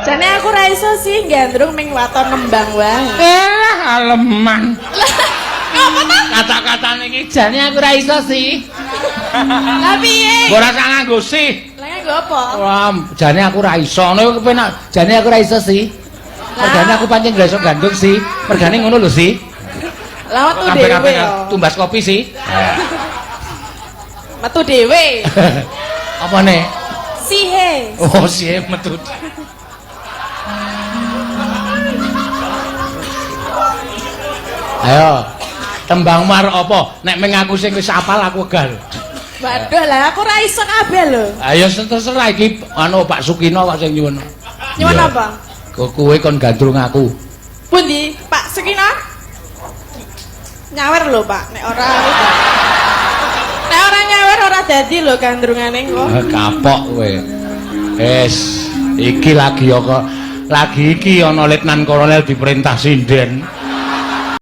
Jane aku ra iso sih gandrung ming waton nembang wae. Aleman. Apa ta? Kata-katane iki jane aku ra iso sih. Lah piye? Ora sak nganggo sih. Lah nggo apa? Wah, jane aku ra iso. Ngono kepenak. Jane aku ra iso sih. Mergane aku pancen gak iso gandrung sih. Mergane ngono lho sih. Lah metu dhewe yo. Tumbas kopi sih. Metu dhewe. Apa nih? Sihe. Oh, sihe metu. Ayo, tembang mar apa? Nek meng aku sing wis apal aku gal. Waduh lah aku ra iso kabeh lho. Ayo terserah iki anu Pak Sukino kok sing nyuwun. Nyuwun apa? Kowe kon gandrung aku. Pundi? Pak Sukina? Nyawer lho, Pak. Nek ora nyawer ora dadi lho gandrungane kok. Kapok kowe. Iki lagi iki ana Letnan Kolonel diperintah sinden.